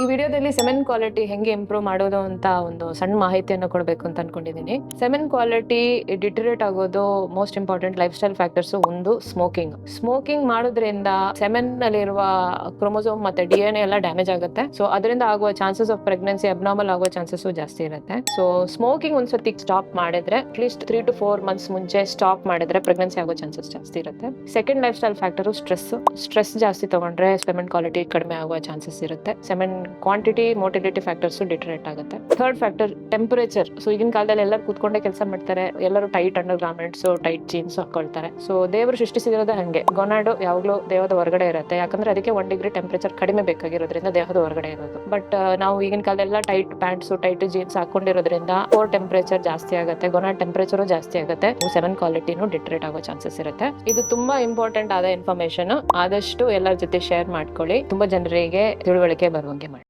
ಈ ವಿಡಿಯೋದಲ್ಲಿ semen quality ಹೆಂಗೆ ಇಂಪ್ರೂವ್ ಮಾಡೋದು ಅಂತ ಒಂದು ಸಣ್ಣ ಮಾಹಿತಿಯನ್ನು ಕೊಡಬೇಕು ಅಂತ ಅನ್ಕೊಂಡಿದ್ದೀನಿ. ಸೆಮೆನ್ ಕ್ವಾಲಿಟಿ ಡಿಟರೇಟ್ ಆಗೋದು most important life style factors. ಒಂದು ಸ್ಮೋಕಿಂಗ್ ಮಾಡೋದ್ರಿಂದ ಸೆಮೆನ್ ನಲ್ಲಿರುವ ಕ್ರೋಮೋಸೋಮ್ ಮತ್ತೆ DNA ಎಲ್ಲ ಡ್ಯಾಮೇಜ್ ಆಗುತ್ತೆ. ಸೊ ಅದರಿಂದ ಆಗುವ ಚಾನ್ಸಸ್ ಆಫ್ ಪ್ರೆಗ್ನೆನ್ಸಿ ಅಬ್ನಾರ್ಮಲ್ ಆಗುವ ಚಾನ್ಸಸ್ ಜಾಸ್ತಿ ಇರುತ್ತೆ. ಸೊ ಸ್ಮೋಕಿಂಗ್ ಒಂದ್ಸತಿ ಸ್ಟಾಪ್ ಮಾಡಿದ್ರೆ ಅಟ್ಲೀಸ್ಟ್ 3 to 4 months ಮುಂಚೆ ಸ್ಟಾಪ್ ಮಾಡಿದ್ರೆ ಪ್ರೆಗ್ನೆನ್ಸಿ ಆಗೋ ಚಾನ್ಸಸ್ ಜಾಸ್ತಿ ಇರುತ್ತೆ. Second life style factor stress ಜಾಸ್ತಿ ತಗೊಂಡ್ರೆ ಸೆಮೆನ್ ಕ್ವಾಲಿಟಿ ಕಡಿಮೆ ಆಗುವ ಚಾನ್ಸಸ್ ಇರುತ್ತೆ. ಸೆಮೆನ್ ಕ್ವಾಂಟಿಟಿ ಮೋಟಿಲಿಟಿ ಫ್ಯಾಕ್ಟರ್ಸ್ ಡಿಟರೇಟ್ ಆಗುತ್ತೆ. Third factor temperature. ಸೊ ಈಗಿನ ಕಾಲದಲ್ಲಿ ಎಲ್ಲರೂ ಕೂತ್ಕೊಂಡೇ ಕೆಲಸ ಮಾಡ್ತಾರೆ, ಎಲ್ಲರೂ tight under garments tight jeans ಹಾಕೊಳ್ತಾರೆ. ಸೊ ದೇವರು ಸೃಷ್ಟಿಸಿರೋದೇ ಹಂಗೆ. ಗೊನಾಡು ಯಾವಾಗಲೂ ದೇಹದ ಹೊರಗಡೆ ಇರುತ್ತೆ, ಯಾಕಂದ್ರೆ ಅದಕ್ಕೆ 1 degree ಟೆಂಪರೇಚರ್ ಕಡಿಮೆ ಬೇಕಾಗಿರೋದ್ರಿಂದ ದೇಹದ ಹೊರಗಡೆ ಇರೋದು. ಬಟ್ ನಾವು ಈಗಿನ ಕಾಲದೆಲ್ಲ ಟೈಟ್ ಪ್ಯಾಂಟ್ಸ್ ಟೈಟ್ ಜೀನ್ಸ್ ಹಾಕೊಂಡಿರೋದ್ರಿಂದ ಕೋರ್ ಟೆಂಪರೇಚರ್ ಜಾಸ್ತಿ ಆಗುತ್ತೆ, ಗೊನಾಡ್ ಟೆಂಪರೇಚರ್ ಜಾಸ್ತಿ ಆಗುತ್ತೆ. ಸೆಮೆನ್ ಕ್ವಾಲಿಟಿನೂ ಡಿಟರೇಟ್ ಆಗೋ ಚಾನ್ಸಸ್ ಇರುತ್ತೆ. ಇದು ತುಂಬಾ ಇಂಪಾರ್ಟೆಂಟ್ ಆದ ಇನ್ಫಾರ್ಮೇಶನ್. ಆದಷ್ಟು ಎಲ್ಲರ ಜೊತೆ ಶೇರ್ ಮಾಡ್ಕೊಳ್ಳಿ, ತುಂಬಾ ಜನರಿಗೆ ತಿಳುವಳಿಕೆ ಬರುವಂಗೆ ಮಾಡಿ.